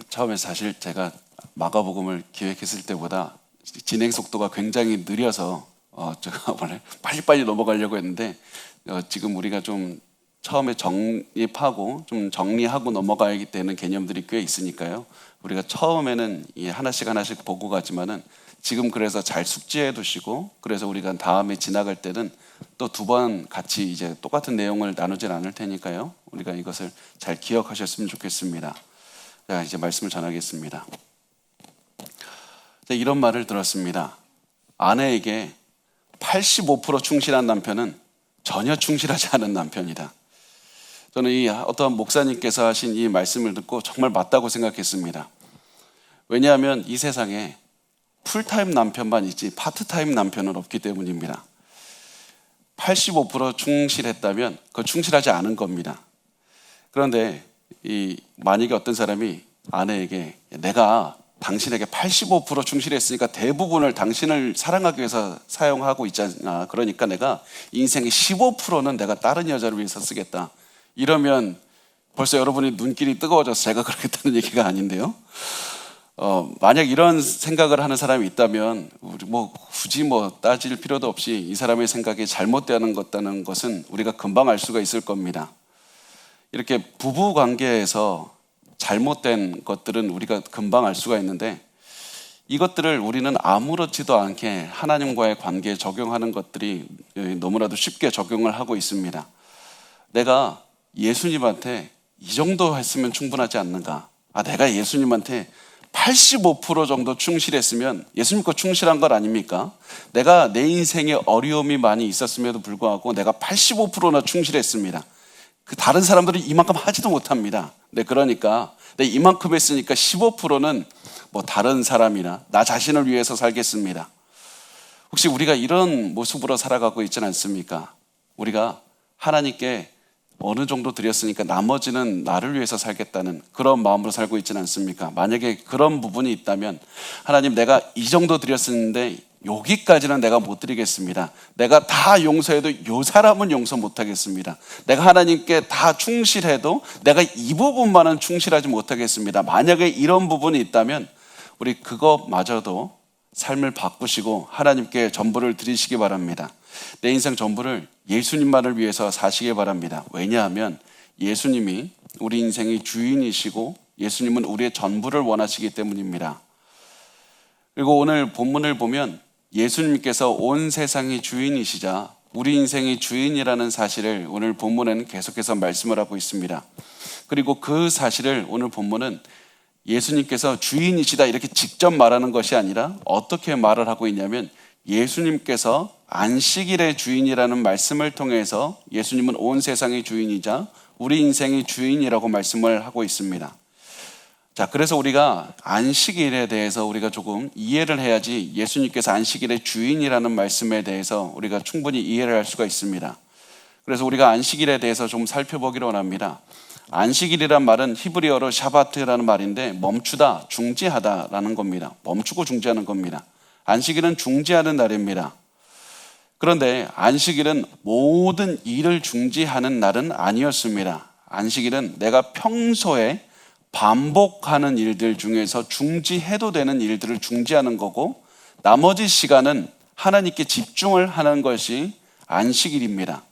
처음에 사실 제가 마가복음을 기획했을 때보다 진행 속도가 굉장히 느려서 제가 원래 빨리빨리 넘어가려고 했는데 지금 우리가 좀 처음에 정립하고 좀 정리하고 넘어가야 되는 개념들이 꽤 있으니까요. 우리가 처음에는 하나씩 하나씩 보고 가지만은 지금 그래서 잘 숙지해 두시고, 그래서 우리가 다음에 지나갈 때는 또 두 번 같이 이제 똑같은 내용을 나누진 않을 테니까요. 우리가 이것을 잘 기억하셨으면 좋겠습니다. 자, 이제 말씀을 전하겠습니다. 자, 이런 말을 들었습니다. 아내에게 85% 충실한 남편은 전혀 충실하지 않은 남편이다. 저는 이 어떠한 목사님께서 하신 이 말씀을 듣고 정말 맞다고 생각했습니다. 왜냐하면 이 세상에 풀타임 남편만 있지 파트타임 남편은 없기 때문입니다. 85% 충실했다면 그거 충실하지 않은 겁니다. 그런데 만약에 어떤 사람이 아내에게 내가 당신에게 85% 충실했으니까 대부분을 당신을 사랑하기 위해서 사용하고 있잖아. 그러니까 내가 인생의 15%는 내가 다른 여자를 위해서 쓰겠다. 이러면 벌써 여러분이 눈길이 뜨거워져서 제가 그러겠다는 얘기가 아닌데요. 만약 이런 생각을 하는 사람이 있다면 우리 굳이 따질 필요도 없이 이 사람의 생각이 잘못되는 것은 우리가 금방 알 수가 있을 겁니다. 이렇게 부부 관계에서 잘못된 것들은 우리가 금방 알 수가 있는데, 이것들을 우리는 아무렇지도 않게 하나님과의 관계에 적용하는 것들이 너무나도 쉽게 적용을 하고 있습니다. 내가 예수님한테 이 정도 했으면 충분하지 않는가? 내가 예수님한테 85% 정도 충실했으면 예수님 거 충실한 것 아닙니까? 내가 내 인생에 어려움이 많이 있었음에도 불구하고 내가 85%나 충실했습니다. 그 다른 사람들은 이만큼 하지도 못합니다. 네, 그러니까 내가 이만큼 했으니까 15%는 다른 사람이나 나 자신을 위해서 살겠습니다. 혹시 우리가 이런 모습으로 살아가고 있지는 않습니까? 우리가 하나님께 어느 정도 드렸으니까 나머지는 나를 위해서 살겠다는 그런 마음으로 살고 있지는 않습니까? 만약에 그런 부분이 있다면, 하나님 내가 이 정도 드렸었는데 여기까지는 내가 못 드리겠습니다. 내가 다 용서해도 이 사람은 용서 못 하겠습니다. 내가 하나님께 다 충실해도 내가 이 부분만은 충실하지 못하겠습니다. 만약에 이런 부분이 있다면 우리 그것마저도 삶을 바꾸시고 하나님께 전부를 드리시기 바랍니다. 내 인생 전부를 예수님만을 위해서 사시기 바랍니다. 왜냐하면 예수님이 우리 인생의 주인이시고 예수님은 우리의 전부를 원하시기 때문입니다. 그리고 오늘 본문을 보면 예수님께서 온 세상의 주인이시자 우리 인생의 주인이라는 사실을 오늘 본문에는 계속해서 말씀을 하고 있습니다. 그리고 그 사실을 오늘 본문은 예수님께서 주인이시다 이렇게 직접 말하는 것이 아니라 어떻게 말을 하고 있냐면, 예수님께서 안식일의 주인이라는 말씀을 통해서 예수님은 온 세상의 주인이자 우리 인생의 주인이라고 말씀을 하고 있습니다. 자, 그래서 우리가 안식일에 대해서 우리가 조금 이해를 해야지 예수님께서 안식일의 주인이라는 말씀에 대해서 우리가 충분히 이해를 할 수가 있습니다. 그래서 우리가 안식일에 대해서 좀 살펴보기로 원합니다. 안식일이란 말은 히브리어로 샤바트라는 말인데 멈추다, 중지하다라는 겁니다. 멈추고 중지하는 겁니다. 안식일은 중지하는 날입니다. 그런데 안식일은 모든 일을 중지하는 날은 아니었습니다. 안식일은 내가 평소에 반복하는 일들 중에서 중지해도 되는 일들을 중지하는 거고, 나머지 시간은 하나님께 집중을 하는 것이 안식일입니다.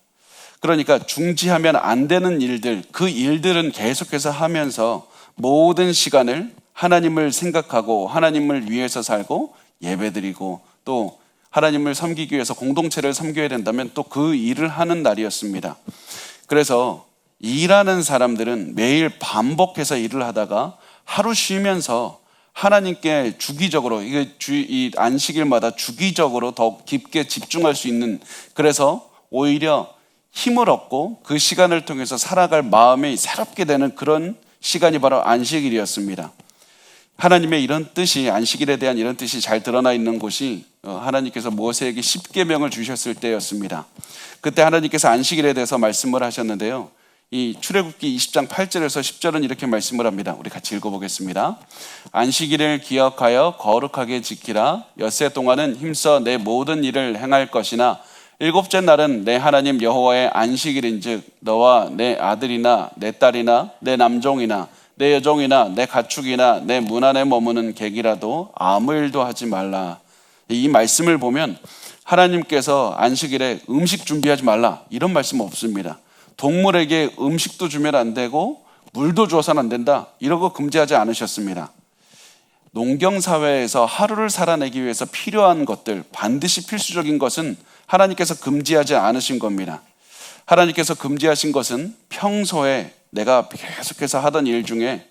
그러니까 중지하면 안 되는 일들, 그 일들은 계속해서 하면서 모든 시간을 하나님을 생각하고 하나님을 위해서 살고 예배드리고 또 하나님을 섬기기 위해서 공동체를 섬겨야 된다면 또 그 일을 하는 날이었습니다. 그래서 일하는 사람들은 매일 반복해서 일을 하다가 하루 쉬면서 하나님께 주기적으로 이 안식일마다 주기적으로 더 깊게 집중할 수 있는, 그래서 오히려 힘을 얻고 그 시간을 통해서 살아갈 마음이 새롭게 되는 그런 시간이 바로 안식일이었습니다. 하나님의 이런 뜻이, 안식일에 대한 이런 뜻이 잘 드러나 있는 곳이 하나님께서 모세에게 10계명을 주셨을 때였습니다. 그때 하나님께서 안식일에 대해서 말씀을 하셨는데요, 이 출애굽기 20장 8절에서 10절은 이렇게 말씀을 합니다. 우리 같이 읽어보겠습니다. 안식일을 기억하여 거룩하게 지키라. 엿새 동안은 힘써 내 모든 일을 행할 것이나 일곱째 날은 내 하나님 여호와의 안식일인즉 너와 내 아들이나 내 딸이나 내 남종이나 내 여종이나 내 가축이나 내 문 안에 머무는 객이라도 아무 일도 하지 말라. 이 말씀을 보면 하나님께서 안식일에 음식 준비하지 말라 이런 말씀 없습니다. 동물에게 음식도 주면 안 되고 물도 줘서는 안 된다 이런 거 금지하지 않으셨습니다. 농경사회에서 하루를 살아내기 위해서 필요한 것들, 반드시 필수적인 것은 하나님께서 금지하지 않으신 겁니다. 하나님께서 금지하신 것은 평소에 내가 계속해서 하던 일 중에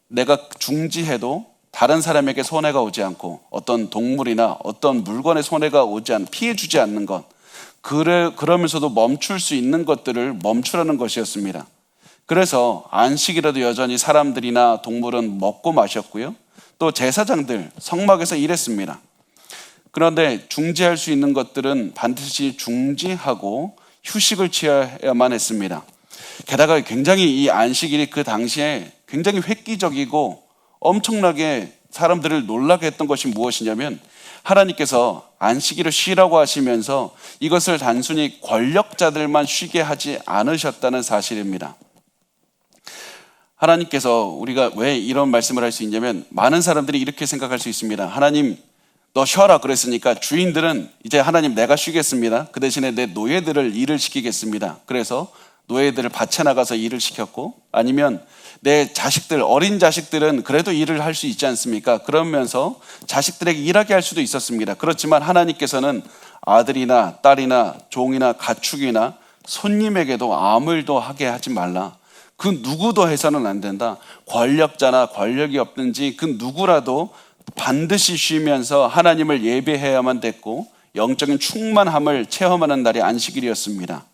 내가 중지해도 다른 사람에게 손해가 오지 않고 어떤 동물이나 어떤 물건에 손해가 오지 않고 피해주지 않는 것, 그러면서도 멈출 수 있는 것들을 멈추라는 것이었습니다. 그래서 안식이라도 여전히 사람들이나 동물은 먹고 마셨고요. 또 제사장들 성막에서 일했습니다. 그런데 중지할 수 있는 것들은 반드시 중지하고 휴식을 취해야만 했습니다. 게다가 굉장히 이 안식일이 그 당시에 굉장히 획기적이고 엄청나게 사람들을 놀라게 했던 것이 무엇이냐면 하나님께서 안식일을 쉬라고 하시면서 이것을 단순히 권력자들만 쉬게 하지 않으셨다는 사실입니다. 하나님께서 우리가 왜 이런 말씀을 할 수 있냐면 많은 사람들이 이렇게 생각할 수 있습니다. 하나님 너 쉬어라 그랬으니까 주인들은 이제 하나님 내가 쉬겠습니다. 그 대신에 내 노예들을 일을 시키겠습니다. 그래서 노예들을 밭에 나가서 일을 시켰고 아니면 내 자식들 어린 자식들은 그래도 일을 할 수 있지 않습니까? 그러면서 자식들에게 일하게 할 수도 있었습니다. 그렇지만 하나님께서는 아들이나 딸이나 종이나 가축이나 손님에게도 아무 일도 하게 하지 말라. 그 누구도 해서는 안 된다. 권력자나 권력이 없든지 그 누구라도 반드시 쉬면서 하나님을 예배해야만 됐고 영적인 충만함을 체험하는 날이 안식일이었습니다.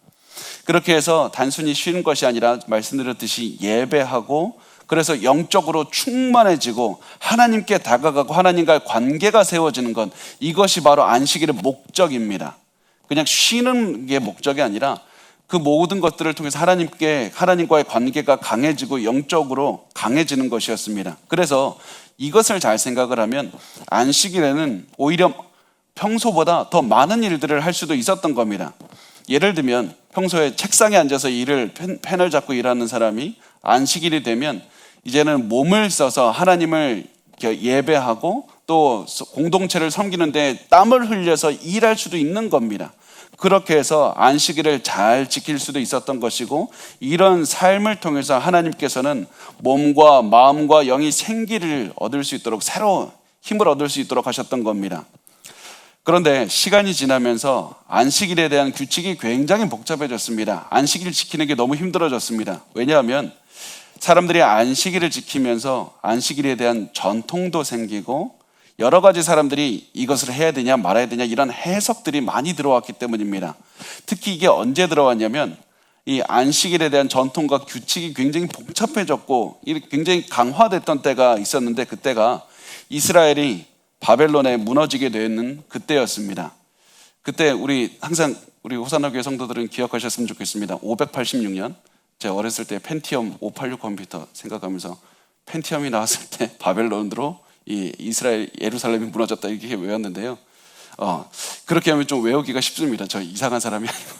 그렇게 해서 단순히 쉬는 것이 아니라 말씀드렸듯이 예배하고 그래서 영적으로 충만해지고 하나님께 다가가고 하나님과의 관계가 세워지는 것, 이것이 바로 안식일의 목적입니다. 그냥 쉬는 게 목적이 아니라 그 모든 것들을 통해서 하나님과의 관계가 강해지고 영적으로 강해지는 것이었습니다. 그래서 이것을 잘 생각을 하면 안식일에는 오히려 평소보다 더 많은 일들을 할 수도 있었던 겁니다. 예를 들면 평소에 책상에 앉아서 펜을 잡고 일하는 사람이 안식일이 되면 이제는 몸을 써서 하나님을 예배하고 또 공동체를 섬기는 데 땀을 흘려서 일할 수도 있는 겁니다. 그렇게 해서 안식일을 잘 지킬 수도 있었던 것이고 이런 삶을 통해서 하나님께서는 몸과 마음과 영이 생기를 얻을 수 있도록 새로 힘을 얻을 수 있도록 하셨던 겁니다. 그런데 시간이 지나면서 안식일에 대한 규칙이 굉장히 복잡해졌습니다. 안식일 지키는 게 너무 힘들어졌습니다. 왜냐하면 사람들이 안식일을 지키면서 안식일에 대한 전통도 생기고 여러 가지 사람들이 이것을 해야 되냐 말아야 되냐 이런 해석들이 많이 들어왔기 때문입니다. 특히 이게 언제 들어왔냐면 이 안식일에 대한 전통과 규칙이 굉장히 복잡해졌고 굉장히 강화됐던 때가 있었는데 그때가 이스라엘이 바벨론에 무너지게 되는 그때였습니다. 그때 항상 우리 호산나 교회 성도들은 기억하셨으면 좋겠습니다. 586년 제가 어렸을 때 펜티엄 586 컴퓨터 생각하면서 펜티엄이 나왔을 때 바벨론으로 이 이스라엘 예루살렘이 무너졌다 이렇게 외웠는데요. 그렇게 하면 좀 외우기가 쉽습니다. 저 이상한 사람이 아니고.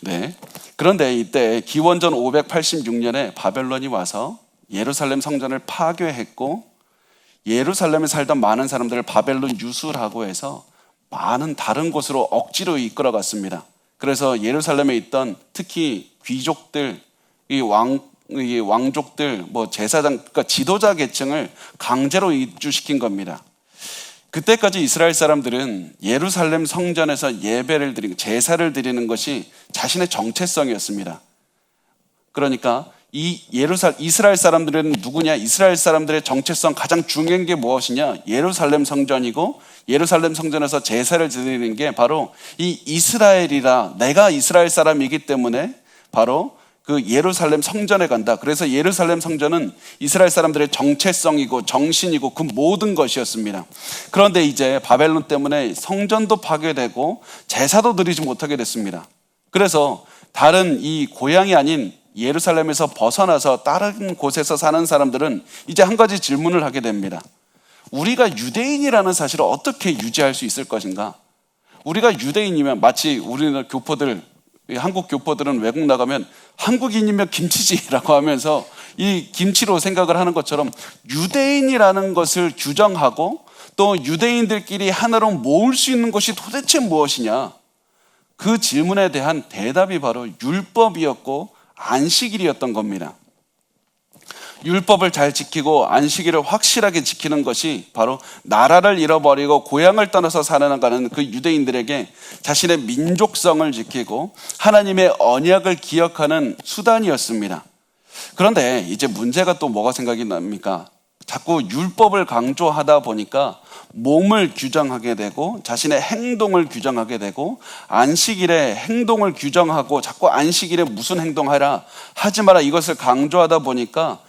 네. 그런데 이때 기원전 586년에 바벨론이 와서 예루살렘 성전을 파괴했고 예루살렘에 살던 많은 사람들을 바벨론 유술하고 해서 많은 다른 곳으로 억지로 이끌어갔습니다. 그래서 예루살렘에 있던 특히 귀족들, 이 왕족들, 제사장, 그러니까 지도자 계층을 강제로 이주시킨 겁니다. 그때까지 이스라엘 사람들은 예루살렘 성전에서 예배를 드리고 제사를 드리는 것이 자신의 정체성이었습니다. 그러니까 이스라엘 사람들은 누구냐? 이스라엘 사람들의 정체성 가장 중요한 게 무엇이냐? 예루살렘 성전이고 예루살렘 성전에서 제사를 드리는 게 바로 이 이스라엘이라 내가 이스라엘 사람이기 때문에 바로 그 예루살렘 성전에 간다. 그래서 예루살렘 성전은 이스라엘 사람들의 정체성이고 정신이고 그 모든 것이었습니다. 그런데 이제 바벨론 때문에 성전도 파괴되고 제사도 드리지 못하게 됐습니다. 그래서 다른 이 고향이 아닌 예루살렘에서 벗어나서 다른 곳에서 사는 사람들은 이제 한 가지 질문을 하게 됩니다. 우리가 유대인이라는 사실을 어떻게 유지할 수 있을 것인가? 우리가 유대인이면 마치 우리나라 교포들, 한국 교포들은 외국 나가면 한국인이면 김치지라고 하면서 이 김치로 생각을 하는 것처럼 유대인이라는 것을 규정하고 또 유대인들끼리 하나로 모을 수 있는 것이 도대체 무엇이냐? 그 질문에 대한 대답이 바로 율법이었고 안식일이었던 겁니다. 율법을 잘 지키고 안식일을 확실하게 지키는 것이 바로 나라를 잃어버리고 고향을 떠나서 살아가는 그 유대인들에게 자신의 민족성을 지키고 하나님의 언약을 기억하는 수단이었습니다. 그런데 이제 문제가 또 뭐가 생각이 납니까? 자꾸 율법을 강조하다 보니까 몸을 규정하게 되고 자신의 행동을 규정하게 되고 안식일에 행동을 규정하고 자꾸 안식일에 무슨 행동하라 하지 마라 이것을 강조하다 보니까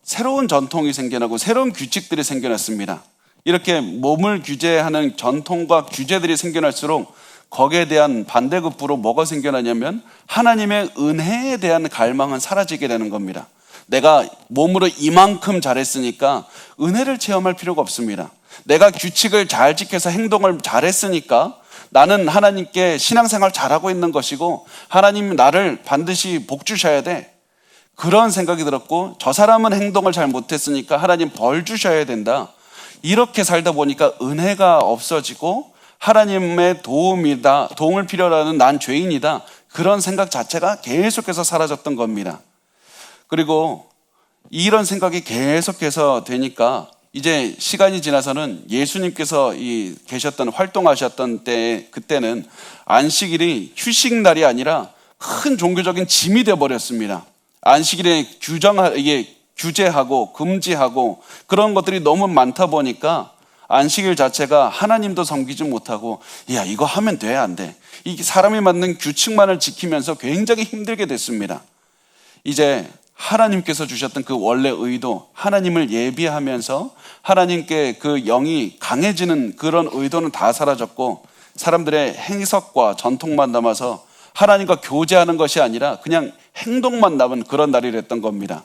새로운 전통이 생겨나고 새로운 규칙들이 생겨났습니다. 이렇게 몸을 규제하는 전통과 규제들이 생겨날수록 거기에 대한 반대급부로 뭐가 생겨나냐면 하나님의 은혜에 대한 갈망은 사라지게 되는 겁니다. 내가 몸으로 이만큼 잘했으니까 은혜를 체험할 필요가 없습니다. 내가 규칙을 잘 지켜서 행동을 잘했으니까 나는 하나님께 신앙생활 잘하고 있는 것이고 하나님 나를 반드시 복 주셔야 돼. 그런 생각이 들었고 저 사람은 행동을 잘 못했으니까 하나님 벌 주셔야 된다. 이렇게 살다 보니까 은혜가 없어지고 하나님의 도움을 필요로 하는 난 죄인이다. 그런 생각 자체가 계속해서 사라졌던 겁니다. 그리고 이런 생각이 계속해서 되니까 이제 시간이 지나서는 예수님께서 계셨던 활동하셨던 때 그때는 안식일이 휴식날이 아니라 큰 종교적인 짐이 되어 버렸습니다. 안식일에 규제하고 금지하고 그런 것들이 너무 많다 보니까 안식일 자체가 하나님도 섬기지 못하고 야 이거 하면 돼 안 돼. 이 사람이 만든 규칙만을 지키면서 굉장히 힘들게 됐습니다. 이제 하나님께서 주셨던 그 원래 의도 하나님을 예비하면서 하나님께 그 영이 강해지는 그런 의도는 다 사라졌고 사람들의 행석과 전통만 남아서 하나님과 교제하는 것이 아니라 그냥 행동만 남은 그런 날이 됐던 겁니다.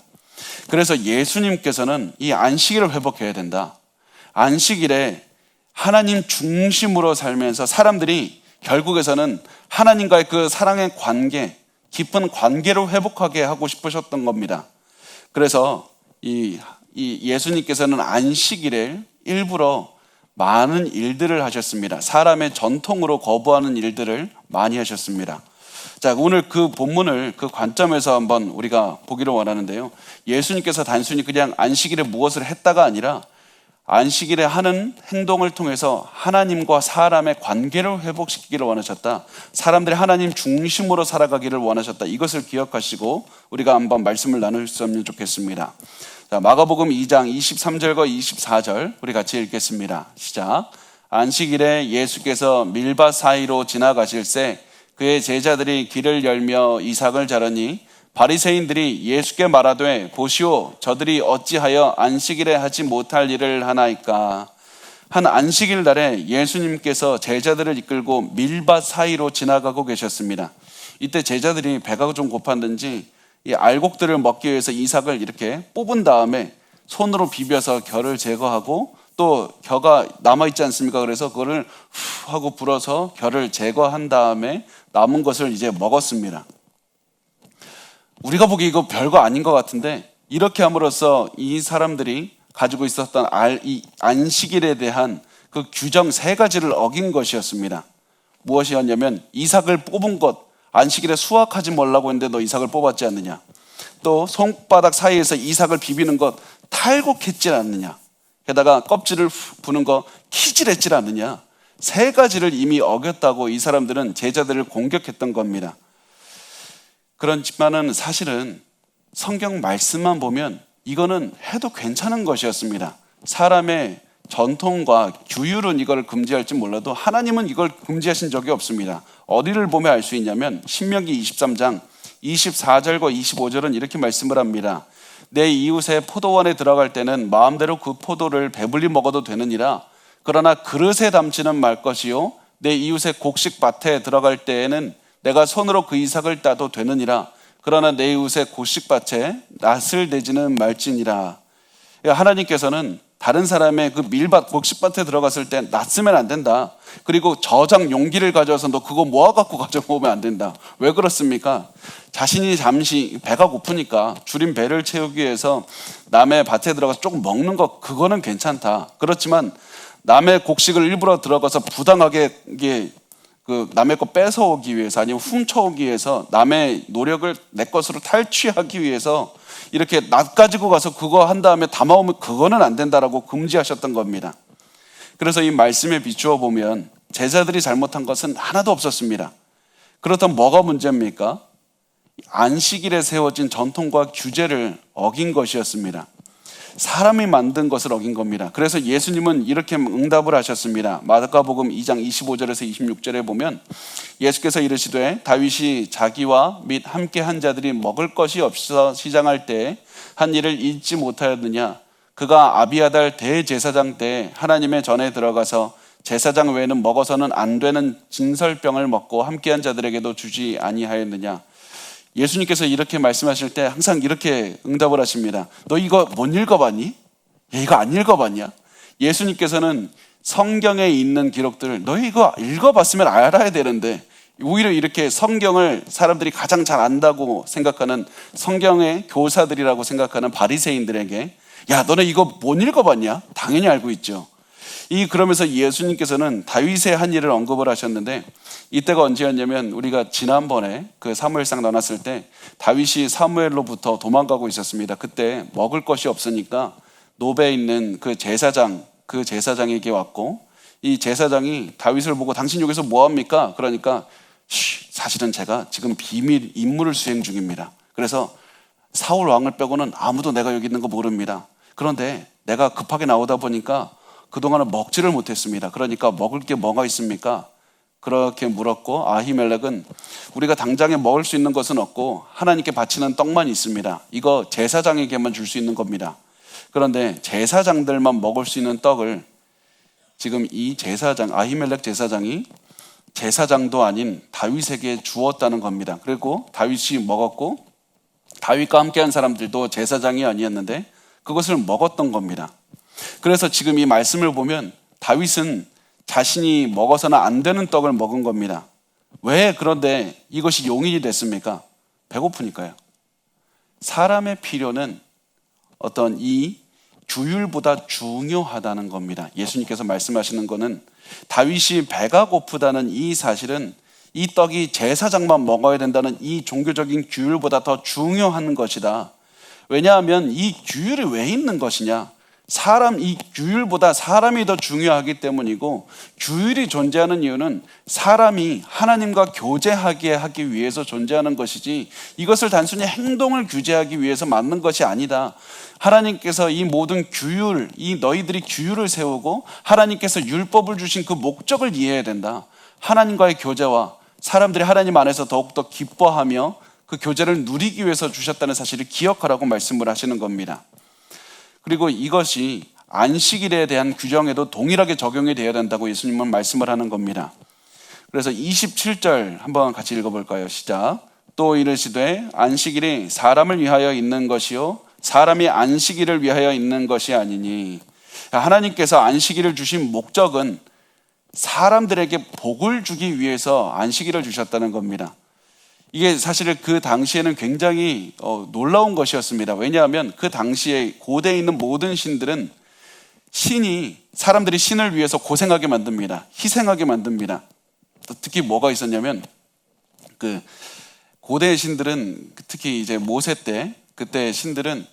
그래서 예수님께서는 이 안식일을 회복해야 된다. 안식일에 하나님 중심으로 살면서 사람들이 결국에서는 하나님과의 그 사랑의 관계, 깊은 관계를 회복하게 하고 싶으셨던 겁니다. 그래서 이 예수님께서는 안식일에 일부러 많은 일들을 하셨습니다. 사람의 전통으로 거부하는 일들을 많이 하셨습니다. 자, 오늘 그 본문을 그 관점에서 한번 우리가 보기를 원하는데요. 예수님께서 단순히 그냥 안식일에 무엇을 했다가 아니라 안식일에 하는 행동을 통해서 하나님과 사람의 관계를 회복시키기를 원하셨다. 사람들이 하나님 중심으로 살아가기를 원하셨다. 이것을 기억하시고 우리가 한번 말씀을 나누었으면 좋겠습니다. 자, 마가복음 2장 23절과 24절 우리 같이 읽겠습니다. 시작. 안식일에 예수께서 밀밭 사이로 지나가실새 그의 제자들이 길을 열며 이삭을 자르니 바리새인들이 예수께 말하되 보시오 저들이 어찌하여 안식일에 하지 못할 일을 하나이까. 한 안식일 날에 예수님께서 제자들을 이끌고 밀밭 사이로 지나가고 계셨습니다. 이때 제자들이 배가 좀 고팠는지 이 알곡들을 먹기 위해서 이삭을 이렇게 뽑은 다음에 손으로 비벼서 결을 제거하고 또 겨가 남아있지 않습니까? 그래서 그거를 후 하고 불어서 결을 제거한 다음에 남은 것을 이제 먹었습니다. 우리가 보기 이거 별거 아닌 것 같은데 이렇게 함으로써 이 사람들이 가지고 있었던 이 안식일에 대한 그 규정 3가지를 어긴 것이었습니다. 무엇이었냐면 이삭을 뽑은 것, 안식일에 수확하지 말라고 했는데 너 이삭을 뽑았지 않느냐. 또 손바닥 사이에서 이삭을 비비는 것 탈곡했지 않느냐. 게다가 껍질을 부는 거 키질했지 않느냐. 3가지를 이미 어겼다고 이 사람들은 제자들을 공격했던 겁니다. 그렇지만은 사실은 성경 말씀만 보면 이거는 해도 괜찮은 것이었습니다. 사람의 전통과 규율은 이걸 금지할지 몰라도 하나님은 이걸 금지하신 적이 없습니다. 어디를 보면 알 수 있냐면 신명기 23장 24절과 25절은 이렇게 말씀을 합니다. 내 이웃의 포도원에 들어갈 때는 마음대로 그 포도를 배불리 먹어도 되느니라. 그러나 그릇에 담지는 말 것이요 내 이웃의 곡식밭에 들어갈 때에는 내가 손으로 그 이삭을 따도 되느니라. 그러나 내 이웃의 곡식밭에 낫을 대지는 말지니라. 하나님께서는 다른 사람의 그 밀밭 곡식밭에 들어갔을 때 놨으면 안 된다. 그리고 저장 용기를 가져와서 너 그거 모아갖고 가져오면 안 된다. 왜 그렇습니까? 자신이 잠시 배가 고프니까 줄인 배를 채우기 위해서 남의 밭에 들어가서 조금 먹는 거 그거는 괜찮다. 그렇지만 남의 곡식을 일부러 들어가서 부당하게 남의 거 뺏어오기 위해서 아니면 훔쳐오기 위해서 남의 노력을 내 것으로 탈취하기 위해서 이렇게 낫 가지고 가서 그거 한 다음에 담아오면 그거는 안 된다라고 금지하셨던 겁니다. 그래서 이 말씀에 비추어 보면 제자들이 잘못한 것은 하나도 없었습니다. 그렇다면 뭐가 문제입니까? 안식일에 세워진 전통과 규제를 어긴 것이었습니다. 사람이 만든 것을 어긴 겁니다. 그래서 예수님은 이렇게 응답을 하셨습니다. 마가복음 2장 25절에서 26절에 보면 예수께서 이르시되 다윗이 자기와 및 함께 한 자들이 먹을 것이 없어 시장할 때 한 일을 잊지 못하였느냐. 그가 아비아달 대제사장 때 하나님의 전에 들어가서 제사장 외에는 먹어서는 안 되는 진설병을 먹고 함께한 자들에게도 주지 아니하였느냐. 예수님께서 이렇게 말씀하실 때 항상 이렇게 응답을 하십니다. 너 이거 못 읽어봤니? 야, 이거 안 읽어봤냐? 예수님께서는 성경에 있는 기록들을 너 이거 읽어봤으면 알아야 되는데 오히려 이렇게 성경을 사람들이 가장 잘 안다고 생각하는 성경의 교사들이라고 생각하는 바리새인들에게 야, 너네 이거 못 읽어봤냐? 당연히 알고 있죠. 그러면서 예수님께서는 다윗의 한 일을 언급을 하셨는데 이때가 언제였냐면 우리가 지난번에 그 사무엘상 나눴을 때 다윗이 사무엘로부터 도망가고 있었습니다. 그때 먹을 것이 없으니까 노베에 있는 그 제사장에게 왔고 이 제사장이 다윗을 보고 당신 여기서 뭐합니까? 그러니까 사실은 제가 지금 비밀 임무를 수행 중입니다. 그래서 사울 왕을 빼고는 아무도 내가 여기 있는 거 모릅니다. 그런데 내가 급하게 나오다 보니까 그동안은 먹지를 못했습니다. 그러니까 먹을 게 뭐가 있습니까? 그렇게 물었고 아히멜렉은 우리가 당장에 먹을 수 있는 것은 없고 하나님께 바치는 떡만 있습니다. 이거 제사장에게만 줄 수 있는 겁니다. 그런데 제사장들만 먹을 수 있는 떡을 지금 이 아히멜렉 제사장이 제사장도 아닌 다윗에게 주었다는 겁니다. 그리고 다윗이 먹었고 다윗과 함께한 사람들도 제사장이 아니었는데 그것을 먹었던 겁니다. 그래서 지금 이 말씀을 보면 다윗은 자신이 먹어서는 안 되는 떡을 먹은 겁니다. 왜 그런데 이것이 용인이 됐습니까? 배고프니까요. 사람의 필요는 어떤 이 규율보다 중요하다는 겁니다. 예수님께서 말씀하시는 것은 다윗이 배가 고프다는 이 사실은 이 떡이 제사장만 먹어야 된다는 이 종교적인 규율보다 더 중요한 것이다. 왜냐하면 이 규율이 왜 있는 것이냐? 이 규율보다 사람이 더 중요하기 때문이고 규율이 존재하는 이유는 사람이 하나님과 교제하게 하기 위해서 존재하는 것이지 이것을 단순히 행동을 규제하기 위해서 만든 것이 아니다. 하나님께서 이 모든 규율, 너희들이 규율을 세우고 하나님께서 율법을 주신 그 목적을 이해해야 된다. 하나님과의 교제와 사람들이 하나님 안에서 더욱더 기뻐하며 그 교제를 누리기 위해서 주셨다는 사실을 기억하라고 말씀을 하시는 겁니다. 그리고 이것이 안식일에 대한 규정에도 동일하게 적용이 되어야 된다고 예수님은 말씀을 하는 겁니다. 그래서 27절 한번 같이 읽어볼까요? 시작. 또 이르시되 안식일이 사람을 위하여 있는 것이요 사람이 안식일을 위하여 있는 것이 아니니. 하나님께서 안식일을 주신 목적은 사람들에게 복을 주기 위해서 안식일을 주셨다는 겁니다. 이게 사실 그 당시에는 굉장히 놀라운 것이었습니다. 왜냐하면 그 당시에 고대에 있는 모든 신들은 사람들이 신을 위해서 고생하게 만듭니다. 희생하게 만듭니다. 특히 뭐가 있었냐면 그 고대의 신들은 특히 이제 모세 때 그때 신들은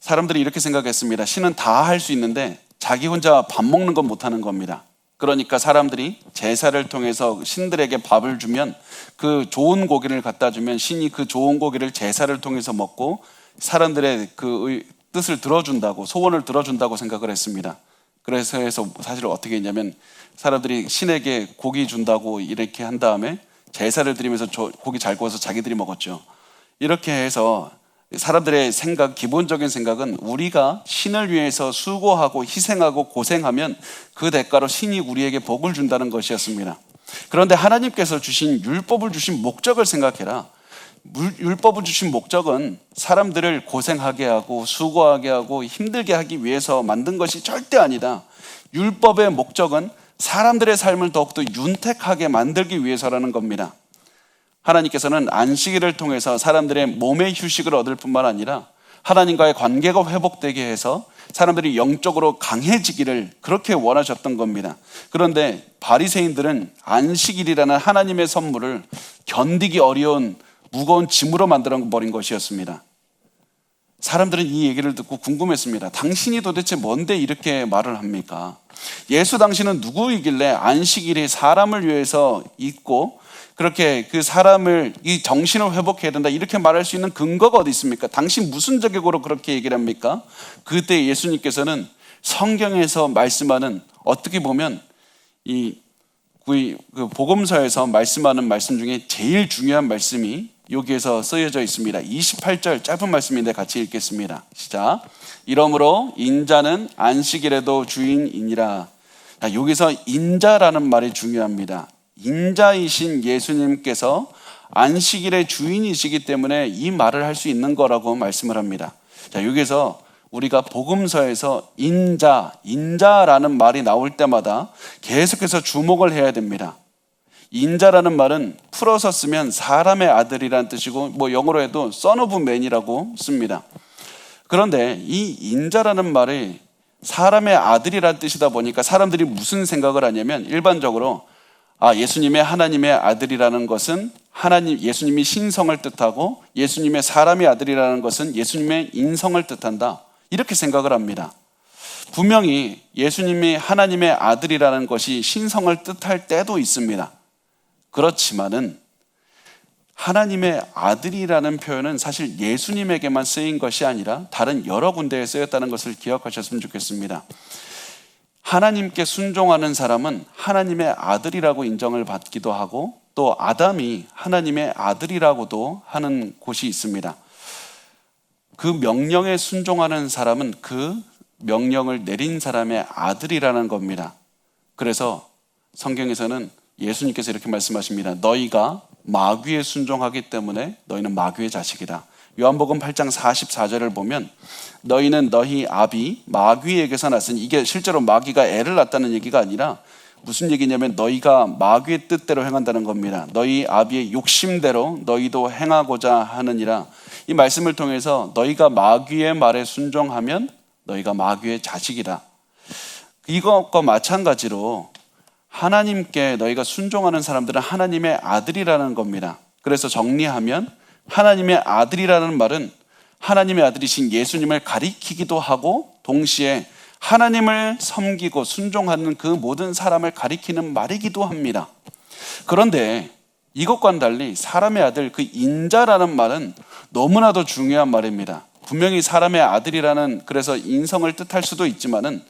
사람들이 이렇게 생각했습니다. 신은 다 할 수 있는데 자기 혼자 밥 먹는 건 못하는 겁니다. 그러니까 사람들이 제사를 통해서 신들에게 밥을 주면 그 좋은 고기를 갖다 주면 신이 그 좋은 고기를 제사를 통해서 먹고 사람들의 그 뜻을 들어준다고, 소원을 들어준다고 생각을 했습니다. 그래서 사실 어떻게 했냐면 사람들이 신에게 고기 준다고 이렇게 한 다음에 제사를 드리면서 고기 잘 구워서 자기들이 먹었죠. 이렇게 해서 사람들의 기본적인 생각은 우리가 신을 위해서 수고하고 희생하고 고생하면 그 대가로 신이 우리에게 복을 준다는 것이었습니다. 그런데 하나님께서 주신 율법을 주신 목적을 생각해라. 율법을 주신 목적은 사람들을 고생하게 하고 수고하게 하고 힘들게 하기 위해서 만든 것이 절대 아니다. 율법의 목적은 사람들의 삶을 더욱더 윤택하게 만들기 위해서라는 겁니다. 하나님께서는 안식일을 통해서 사람들의 몸의 휴식을 얻을 뿐만 아니라 하나님과의 관계가 회복되게 해서 사람들이 영적으로 강해지기를 그렇게 원하셨던 겁니다. 그런데 바리새인들은 안식일이라는 하나님의 선물을 견디기 어려운 무거운 짐으로 만들어버린 것이었습니다. 사람들은 이 얘기를 듣고 궁금했습니다. 당신이 도대체 뭔데 이렇게 말을 합니까? 예수 당신은 누구이길래 안식일이 사람을 위해서 있고 그렇게 그 사람을 이 정신을 회복해야 된다 이렇게 말할 수 있는 근거가 어디 있습니까? 당신 무슨 자격으로 그렇게 얘기를 합니까? 그때 예수님께서는 성경에서 말씀하는 어떻게 보면 이 복음서에서 말씀하는 말씀 중에 제일 중요한 말씀이 여기에서 쓰여져 있습니다. 28절 짧은 말씀인데 같이 읽겠습니다. 시작. 이러므로 인자는 안식일에도 주인이니라. 여기서 인자라는 말이 중요합니다. 인자이신 예수님께서 안식일의 주인이시기 때문에 이 말을 할 수 있는 거라고 말씀을 합니다. 자, 여기서 우리가 복음서에서 인자라는 말이 나올 때마다 계속해서 주목을 해야 됩니다. 인자라는 말은 풀어서 쓰면 사람의 아들이라는 뜻이고 영어로 해도 son of man이라고 씁니다. 그런데 이 인자라는 말이 사람의 아들이라는 뜻이다 보니까 사람들이 무슨 생각을 하냐면 일반적으로 예수님의 하나님의 아들이라는 것은 예수님이 신성을 뜻하고 예수님의 사람의 아들이라는 것은 예수님의 인성을 뜻한다. 이렇게 생각을 합니다. 분명히 예수님이 하나님의 아들이라는 것이 신성을 뜻할 때도 있습니다. 그렇지만은 하나님의 아들이라는 표현은 사실 예수님에게만 쓰인 것이 아니라 다른 여러 군데에 쓰였다는 것을 기억하셨으면 좋겠습니다. 하나님께 순종하는 사람은 하나님의 아들이라고 인정을 받기도 하고 또 아담이 하나님의 아들이라고도 하는 곳이 있습니다. 그 명령에 순종하는 사람은 그 명령을 내린 사람의 아들이라는 겁니다. 그래서 성경에서는 예수님께서 이렇게 말씀하십니다. 너희가 마귀에 순종하기 때문에 너희는 마귀의 자식이다. 요한복음 8장 44절을 보면 너희는 너희 아비 마귀에게서 났으니 이게 실제로 마귀가 애를 낳았다는 얘기가 아니라 무슨 얘기냐면 너희가 마귀의 뜻대로 행한다는 겁니다. 너희 아비의 욕심대로 너희도 행하고자 하느니라. 이 말씀을 통해서 너희가 마귀의 말에 순종하면 너희가 마귀의 자식이다. 이것과 마찬가지로 하나님께 너희가 순종하는 사람들은 하나님의 아들이라는 겁니다. 그래서 정리하면 하나님의 아들이라는 말은 하나님의 아들이신 예수님을 가리키기도 하고 동시에 하나님을 섬기고 순종하는 그 모든 사람을 가리키는 말이기도 합니다. 그런데 이것과는 달리 사람의 아들, 그 인자라는 말은 너무나도 중요한 말입니다. 분명히 사람의 아들이라는 그래서 인성을 뜻할 수도 있지만은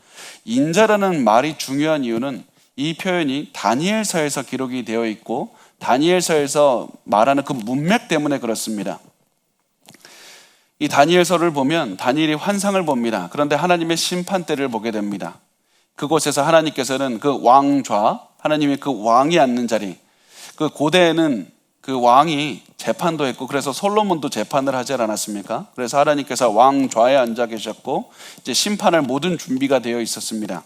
인자라는 말이 중요한 이유는 이 표현이 다니엘서에서 기록이 되어 있고 다니엘서에서 말하는 그 문맥 때문에 그렇습니다. 이 다니엘서를 보면 다니엘이 환상을 봅니다. 그런데 하나님의 심판대를 보게 됩니다. 그곳에서 하나님께서는 그 왕좌, 하나님의 그 왕이 앉는 자리, 그 고대에는 그 왕이 재판도 했고 그래서 솔로몬도 재판을 하지 않았습니까? 그래서 하나님께서 왕좌에 앉아 계셨고 이제 심판할 모든 준비가 되어 있었습니다.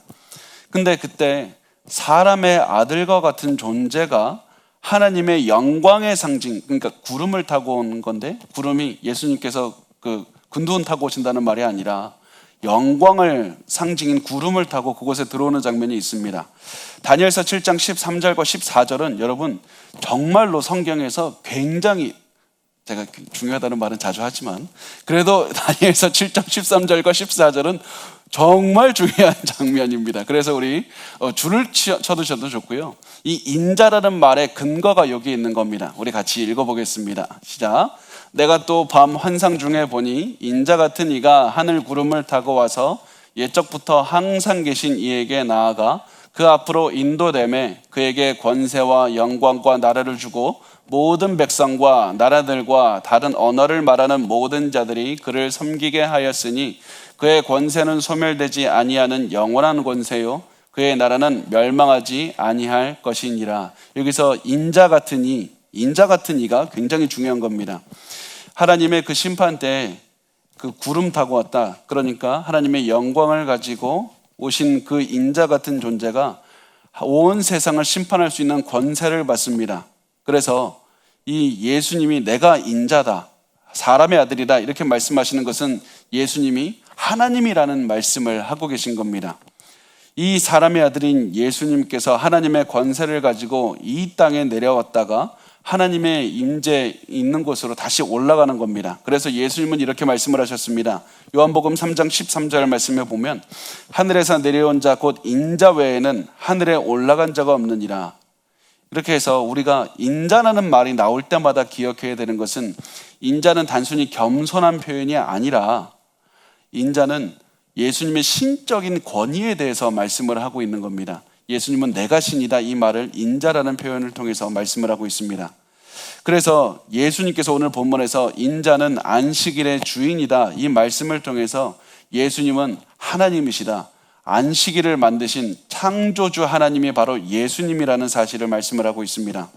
근데 그때 사람의 아들과 같은 존재가 하나님의 영광의 상징, 그러니까 구름을 타고 온 건데 구름이 예수님께서 그 군두원 타고 오신다는 말이 아니라 영광을 상징인 구름을 타고 그곳에 들어오는 장면이 있습니다. 다니엘서 7장 13절과 14절은 여러분 정말로 성경에서 굉장히 제가 중요하다는 말은 자주 하지만 그래도 다니엘서 7장 13절과 14절은 정말 중요한 장면입니다. 그래서 우리 줄을 쳐두셔도 좋고요. 이 인자라는 말의 근거가 여기 있는 겁니다. 우리 같이 읽어보겠습니다. 시작. 내가 또 밤 환상 중에 보니 인자 같은 이가 하늘 구름을 타고 와서 옛적부터 항상 계신 이에게 나아가 그 앞으로 인도되매 그에게 권세와 영광과 나라를 주고 모든 백성과 나라들과 다른 언어를 말하는 모든 자들이 그를 섬기게 하였으니 그의 권세는 소멸되지 아니하는 영원한 권세요 그의 나라는 멸망하지 아니할 것이니라. 여기서 인자 같은 인자 같은 이가 굉장히 중요한 겁니다. 하나님의 그 심판 때 그 구름 타고 왔다. 그러니까 하나님의 영광을 가지고 오신 그 인자 같은 존재가 온 세상을 심판할 수 있는 권세를 받습니다. 그래서 이 예수님이 내가 인자다, 사람의 아들이다 이렇게 말씀하시는 것은 예수님이 하나님이라는 말씀을 하고 계신 겁니다. 이 사람의 아들인 예수님께서 하나님의 권세를 가지고 이 땅에 내려왔다가 하나님의 임재 있는 곳으로 다시 올라가는 겁니다. 그래서 예수님은 이렇게 말씀을 하셨습니다. 요한복음 3장 13절 말씀에 보면 하늘에서 내려온 자 곧 인자 외에는 하늘에 올라간 자가 없느니라. 이렇게 해서 우리가 인자라는 말이 나올 때마다 기억해야 되는 것은 인자는 단순히 겸손한 표현이 아니라 인자는 예수님의 신적인 권위에 대해서 말씀을 하고 있는 겁니다. 예수님은 내가 신이다 이 말을 인자라는 표현을 통해서 말씀을 하고 있습니다. 그래서 예수님께서 오늘 본문에서 인자는 안식일의 주인이다 이 말씀을 통해서 예수님은 하나님이시다, 안식일을 만드신 창조주 하나님이 바로 예수님이라는 사실을 말씀을 하고 있습니다.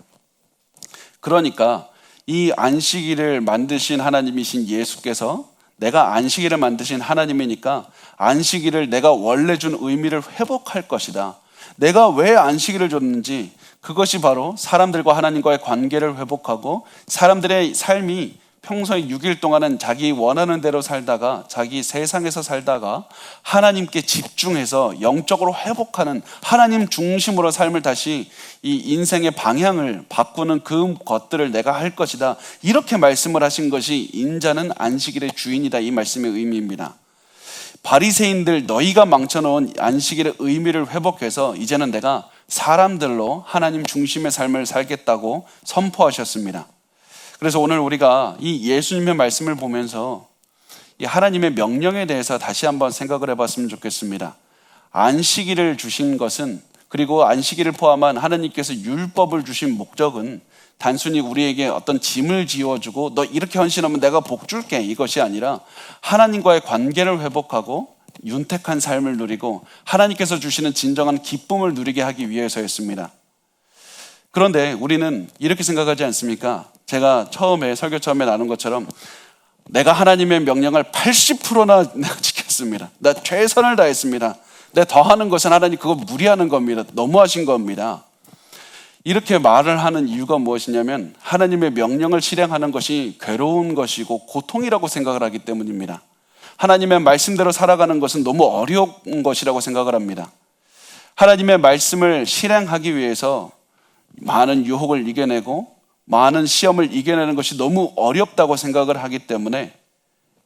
그러니까 이 안식일을 만드신 하나님이신 예수께서 내가 안식일을 만드신 하나님이니까 안식일을 내가 원래 준 의미를 회복할 것이다. 내가 왜 안식일을 줬는지 그것이 바로 사람들과 하나님과의 관계를 회복하고 사람들의 삶이 평소에 6일 동안은 자기 원하는 대로 살다가 자기 세상에서 살다가 하나님께 집중해서 영적으로 회복하는 하나님 중심으로 삶을 다시 이 인생의 방향을 바꾸는 그 것들을 내가 할 것이다. 이렇게 말씀을 하신 것이 인자는 안식일의 주인이다 이 말씀의 의미입니다. 바리새인들 너희가 망쳐놓은 안식일의 의미를 회복해서 이제는 내가 사람들로 하나님 중심의 삶을 살겠다고 선포하셨습니다. 그래서 오늘 우리가 이 예수님의 말씀을 보면서 이 하나님의 명령에 대해서 다시 한번 생각을 해봤으면 좋겠습니다. 안식일을 주신 것은, 그리고 안식일을 포함한 하나님께서 율법을 주신 목적은 단순히 우리에게 어떤 짐을 지워주고 너 이렇게 헌신하면 내가 복 줄게 이것이 아니라 하나님과의 관계를 회복하고 윤택한 삶을 누리고 하나님께서 주시는 진정한 기쁨을 누리게 하기 위해서였습니다. 그런데 우리는 이렇게 생각하지 않습니까? 제가 설교 처음에 나눈 것처럼 내가 하나님의 명령을 80%나 지켰습니다. 나 최선을 다했습니다. 내가 더 하는 것은 하나님 그거 무리하는 겁니다. 너무하신 겁니다. 이렇게 말을 하는 이유가 무엇이냐면 하나님의 명령을 실행하는 것이 괴로운 것이고 고통이라고 생각을 하기 때문입니다. 하나님의 말씀대로 살아가는 것은 너무 어려운 것이라고 생각을 합니다. 하나님의 말씀을 실행하기 위해서 많은 유혹을 이겨내고 많은 시험을 이겨내는 것이 너무 어렵다고 생각을 하기 때문에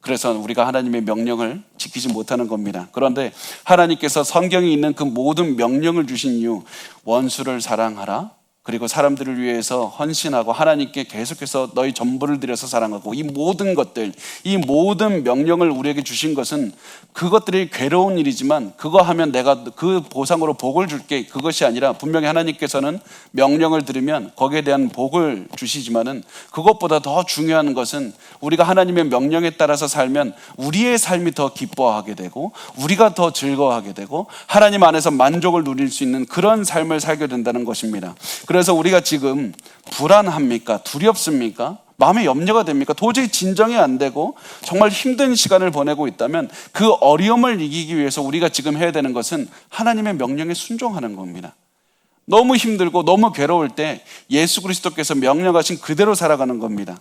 그래서 우리가 하나님의 명령을 지키지 못하는 겁니다. 그런데 하나님께서 성경에 있는 그 모든 명령을 주신 이유, 원수를 사랑하라, 그리고 사람들을 위해서 헌신하고 하나님께 계속해서 너희 전부를 들여서 사랑하고 이 모든 것들, 이 모든 명령을 우리에게 주신 것은 그것들이 괴로운 일이지만 그거 하면 내가 그 보상으로 복을 줄게 그것이 아니라 분명히 하나님께서는 명령을 들으면 거기에 대한 복을 주시지만은 그것보다 더 중요한 것은 우리가 하나님의 명령에 따라서 살면 우리의 삶이 더 기뻐하게 되고 우리가 더 즐거워하게 되고 하나님 안에서 만족을 누릴 수 있는 그런 삶을 살게 된다는 것입니다. 그래서 우리가 지금 불안합니까? 두렵습니까? 마음에 염려가 됩니까? 도저히 진정이 안 되고 정말 힘든 시간을 보내고 있다면 그 어려움을 이기기 위해서 우리가 지금 해야 되는 것은 하나님의 명령에 순종하는 겁니다. 너무 힘들고 너무 괴로울 때 예수 그리스도께서 명령하신 그대로 살아가는 겁니다.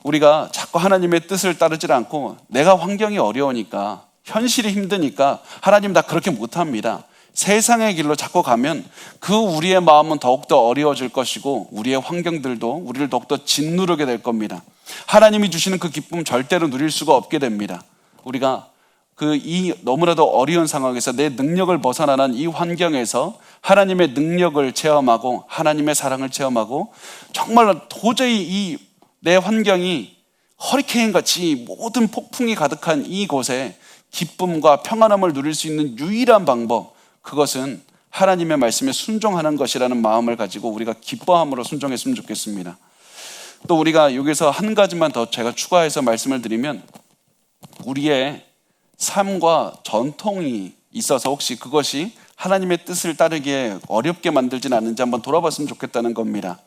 우리가 자꾸 하나님의 뜻을 따르지 않고 내가 환경이 어려우니까 현실이 힘드니까 하나님 나 그렇게 못합니다. 세상의 길로 자꾸 가면 그 우리의 마음은 더욱더 어려워질 것이고 우리의 환경들도 우리를 더욱더 짓누르게 될 겁니다. 하나님이 주시는 그 기쁨 절대로 누릴 수가 없게 됩니다. 우리가 이 너무나도 어려운 상황에서 내 능력을 벗어나는 이 환경에서 하나님의 능력을 체험하고 하나님의 사랑을 체험하고 정말 도저히 내 환경이 허리케인같이 모든 폭풍이 가득한 이곳에 기쁨과 평안함을 누릴 수 있는 유일한 방법, 그것은 하나님의 말씀에 순종하는 것이라는 마음을 가지고 우리가 기뻐함으로 순종했으면 좋겠습니다. 또 우리가 여기서 한 가지만 더 제가 추가해서 말씀을 드리면 우리의 삶과 전통이 있어서 혹시 그것이 하나님의 뜻을 따르기에 어렵게 만들진 않는지 한번 돌아봤으면 좋겠다는 겁니다.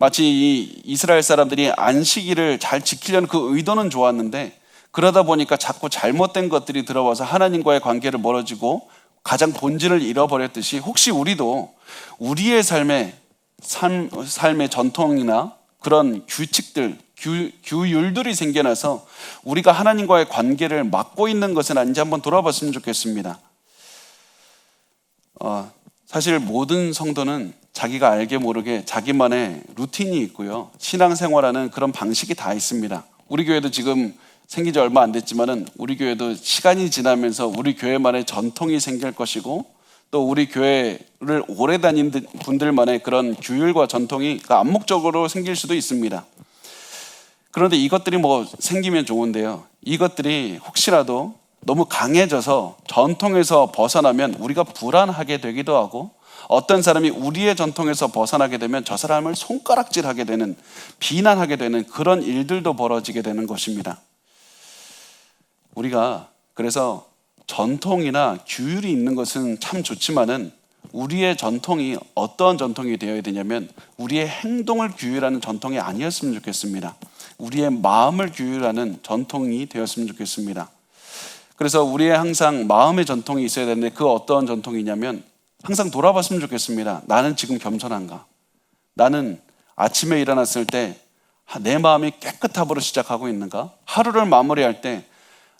마치 이 이스라엘 사람들이 안식일을 잘 지키려는 그 의도는 좋았는데 그러다 보니까 자꾸 잘못된 것들이 들어와서 하나님과의 관계를 멀어지고 가장 본질을 잃어버렸듯이 혹시 우리도 우리의 삶의 전통이나 그런 규칙들, 규율들이 생겨나서 우리가 하나님과의 관계를 막고 있는 것은 아닌지 한번 돌아봤으면 좋겠습니다. 사실 모든 성도는 자기가 알게 모르게 자기만의 루틴이 있고요. 신앙생활하는 그런 방식이 다 있습니다. 우리 교회도 지금 생긴 지 얼마 안 됐지만은 우리 교회도 시간이 지나면서 우리 교회만의 전통이 생길 것이고 또 우리 교회를 오래 다닌 분들만의 그런 규율과 전통이 암묵적으로 생길 수도 있습니다. 그런데 이것들이 뭐 생기면 좋은데요. 이것들이 혹시라도 너무 강해져서 전통에서 벗어나면 우리가 불안하게 되기도 하고 어떤 사람이 우리의 전통에서 벗어나게 되면 저 사람을 손가락질하게 되는, 비난하게 되는 그런 일들도 벌어지게 되는 것입니다. 우리가 그래서 전통이나 규율이 있는 것은 참 좋지만은 우리의 전통이 어떤 전통이 되어야 되냐면 우리의 행동을 규율하는 전통이 아니었으면 좋겠습니다. 우리의 마음을 규율하는 전통이 되었으면 좋겠습니다. 그래서 우리의 항상 마음의 전통이 있어야 되는데 그 어떤 전통이냐면 항상 돌아봤으면 좋겠습니다. 나는 지금 겸손한가? 나는 아침에 일어났을 때 내 마음이 깨끗함으로 시작하고 있는가? 하루를 마무리할 때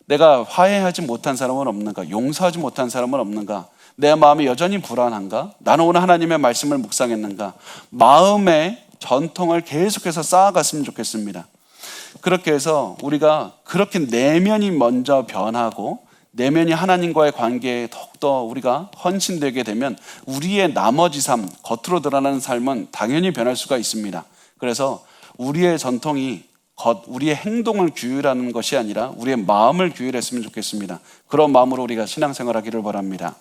내가 화해하지 못한 사람은 없는가? 용서하지 못한 사람은 없는가? 내 마음이 여전히 불안한가? 나는 오늘 하나님의 말씀을 묵상했는가? 마음의 전통을 계속해서 쌓아갔으면 좋겠습니다. 그렇게 해서 우리가 그렇게 내면이 먼저 변하고 내면이 하나님과의 관계에 더욱더 우리가 헌신되게 되면 우리의 나머지 삶, 겉으로 드러나는 삶은 당연히 변할 수가 있습니다. 그래서 우리의 전통이 우리의 행동을 규율하는 것이 아니라 우리의 마음을 규율했으면 좋겠습니다. 그런 마음으로 우리가 신앙생활하기를 바랍니다.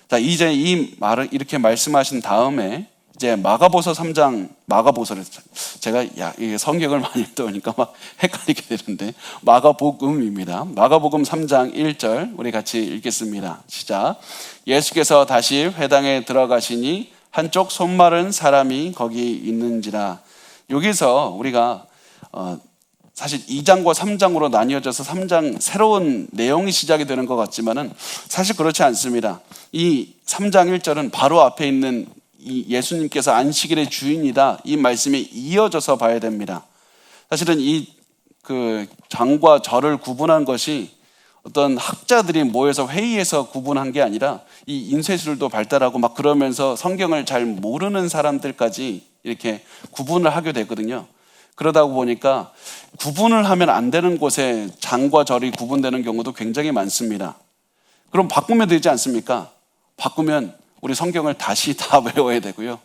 자, 이제 이 말을 이렇게 말씀하신 다음에 이제 마가복음 3장, 마가복음을 제가 이게 성경을 많이 읽다 보니까 막 헷갈리게 되는데 마가복음입니다. 마가복음 3장 1절 우리 같이 읽겠습니다. 시작. 예수께서 다시 회당에 들어가시니 한쪽 손 마른 사람이 거기 있는지라. 여기서 우리가 사실 2장과 3장으로 나뉘어져서 3장 새로운 내용이 시작이 되는 것 같지만은 사실 그렇지 않습니다. 이 3장 1절은 바로 앞에 있는 이 예수님께서 안식일의 주인이다 이 말씀에 이어져서 봐야 됩니다. 사실은 이 장과 절을 구분한 것이 어떤 학자들이 모여서 회의해서 구분한 게 아니라 이 인쇄술도 발달하고 막 그러면서 성경을 잘 모르는 사람들까지 이렇게 구분을 하게 되거든요. 그러다 보니까 구분을 하면 안 되는 곳에 장과 절이 구분되는 경우도 굉장히 많습니다. 그럼 바꾸면 되지 않습니까? 바꾸면 우리 성경을 다시 다 외워야 되고요.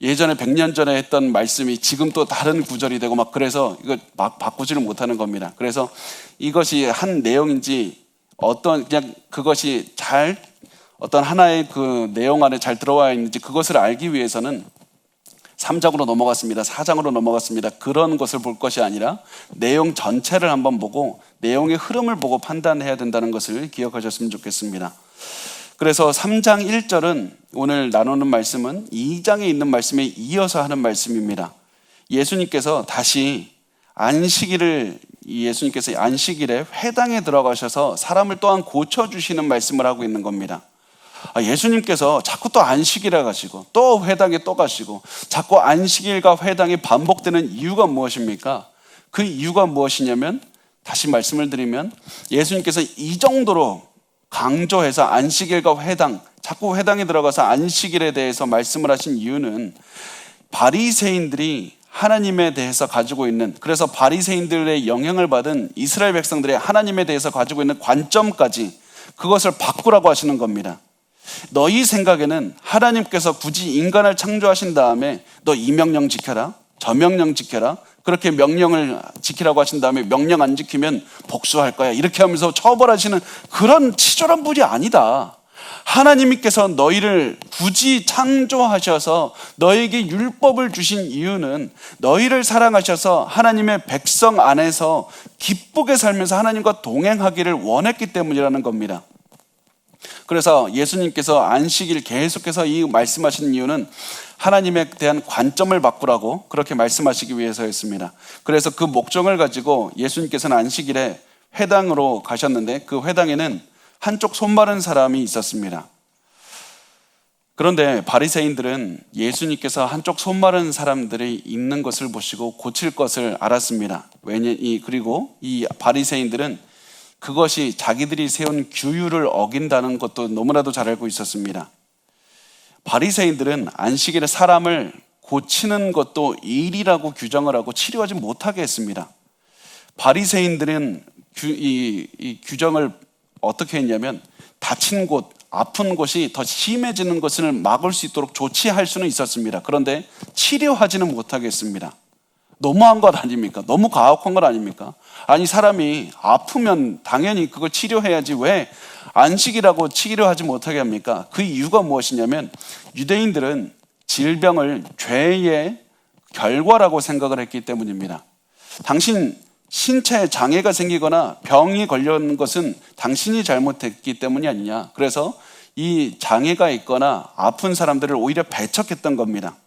예전에 100년 전에 했던 말씀이 지금 또 다른 구절이 되고 막 그래서 이거 막 바꾸지를 못하는 겁니다. 그래서 이것이 한 내용인지 그냥 그것이 잘 어떤 하나의 그 내용 안에 잘 들어와 있는지 그것을 알기 위해서는 3장으로 넘어갔습니다. 4장으로 넘어갔습니다. 그런 것을 볼 것이 아니라 내용 전체를 한번 보고 내용의 흐름을 보고 판단해야 된다는 것을 기억하셨으면 좋겠습니다. 그래서 3장 1절은 오늘 나누는 말씀은 2장에 있는 말씀에 이어서 하는 말씀입니다. 예수님께서 안식일에 회당에 들어가셔서 사람을 또한 고쳐주시는 말씀을 하고 있는 겁니다. 예수님께서 자꾸 또 안식일에 가시고 또 회당에 또 가시고 자꾸 안식일과 회당이 반복되는 이유가 무엇입니까? 그 이유가 무엇이냐면 다시 말씀을 드리면 예수님께서 이 정도로 강조해서 안식일과 회당, 자꾸 회당에 들어가서 안식일에 대해서 말씀을 하신 이유는 바리새인들이 하나님에 대해서 가지고 있는, 그래서 바리새인들의 영향을 받은 이스라엘 백성들의 하나님에 대해서 가지고 있는 관점까지 그것을 바꾸라고 하시는 겁니다. 너희 생각에는 하나님께서 굳이 인간을 창조하신 다음에 너 이 명령 지켜라, 저 명령 지켜라, 그렇게 명령을 지키라고 하신 다음에 명령 안 지키면 복수할 거야 이렇게 하면서 처벌하시는 그런 치졸한 분이 아니다. 하나님께서 너희를 굳이 창조하셔서 너에게 율법을 주신 이유는 너희를 사랑하셔서 하나님의 백성 안에서 기쁘게 살면서 하나님과 동행하기를 원했기 때문이라는 겁니다. 그래서 예수님께서 안식일 계속해서 이 말씀하시는 이유는 하나님에 대한 관점을 바꾸라고 그렇게 말씀하시기 위해서였습니다. 그래서 그 목적을 가지고 예수님께서는 안식일에 회당으로 가셨는데 그 회당에는 한쪽 손 마른 사람이 있었습니다. 그런데 바리새인들은 예수님께서 한쪽 손 마른 사람들이 있는 것을 보시고 고칠 것을 알았습니다. 그리고 이 바리새인들은 그것이 자기들이 세운 규율을 어긴다는 것도 너무나도 잘 알고 있었습니다. 바리새인들은 안식일에 사람을 고치는 것도 일이라고 규정을 하고 치료하지 못하게 했습니다. 바리새인들은 이 규정을 어떻게 했냐면 다친 곳, 아픈 곳이 더 심해지는 것을 막을 수 있도록 조치할 수는 있었습니다. 그런데 치료하지는 못하겠습니다. 너무한 것 아닙니까? 너무 가혹한 것 아닙니까? 아니 사람이 아프면 당연히 그걸 치료해야지 왜 안식이라고 치료하지 못하게 합니까? 그 이유가 무엇이냐면 유대인들은 질병을 죄의 결과라고 생각을 했기 때문입니다. 당신 신체에 장애가 생기거나 병이 걸려는 것은 당신이 잘못했기 때문이 아니냐. 그래서 이 장애가 있거나 아픈 사람들을 오히려 배척했던 겁니다.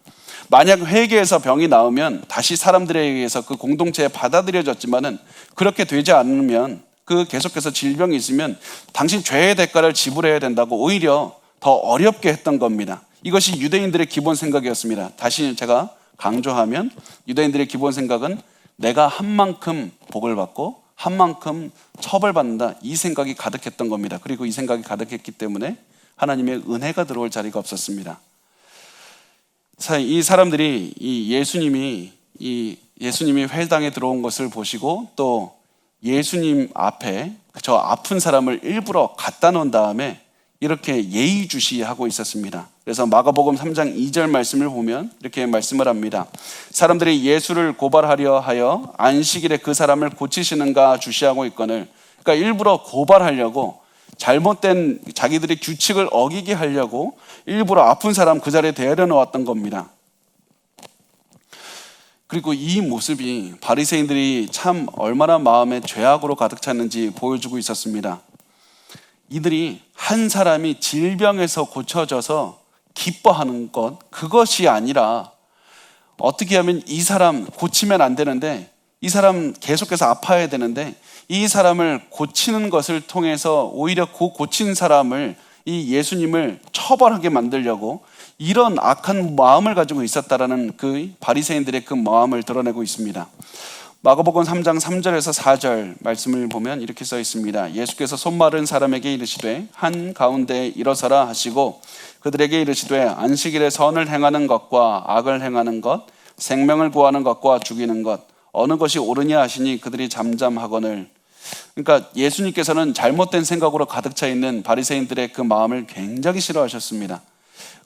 만약 회개해서 병이 나으면 다시 사람들에 의해서 그 공동체에 받아들여졌지만은 그렇게 되지 않으면 그 계속해서 질병이 있으면 당신 죄의 대가를 지불해야 된다고 오히려 더 어렵게 했던 겁니다. 이것이 유대인들의 기본 생각이었습니다. 다시 제가 강조하면 유대인들의 기본 생각은 내가 한 만큼 복을 받고 한 만큼 처벌받는다, 이 생각이 가득했던 겁니다. 그리고 이 생각이 가득했기 때문에 하나님의 은혜가 들어올 자리가 없었습니다. 이 사람들이 예수님이 회당에 들어온 것을 보시고 또 예수님 앞에 저 아픈 사람을 일부러 갖다 놓은 다음에 이렇게 예의주시하고 있었습니다. 그래서 마가복음 3장 2절 말씀을 보면 이렇게 말씀을 합니다. 사람들이 예수를 고발하려 하여 안식일에 그 사람을 고치시는가 주시하고 있거늘, 그러니까 일부러 고발하려고 잘못된 자기들의 규칙을 어기게 하려고 일부러 아픈 사람 그 자리에 데려 놓았던 겁니다. 그리고 이 모습이 바리새인들이 참 얼마나 마음에 죄악으로 가득 찼는지 보여주고 있었습니다. 이들이 한 사람이 질병에서 고쳐져서 기뻐하는 것, 그것이 아니라 어떻게 하면 이 사람 고치면 안 되는데 이 사람 계속해서 아파야 되는데 이 사람을 고치는 것을 통해서 오히려 그 고친 사람을 이 예수님을 처벌하게 만들려고 이런 악한 마음을 가지고 있었다라는 그 바리새인들의 그 마음을 드러내고 있습니다. 마가복음 3장 3절에서 4절 말씀을 보면 이렇게 써 있습니다. 예수께서 손 마른 사람에게 이르시되 한 가운데 일어서라 하시고 그들에게 이르시되 안식일에 선을 행하는 것과 악을 행하는 것, 생명을 구하는 것과 죽이는 것 어느 것이 옳으냐 하시니 그들이 잠잠하거늘. 그러니까 예수님께서는 잘못된 생각으로 가득 차 있는 바리새인들의 그 마음을 굉장히 싫어하셨습니다.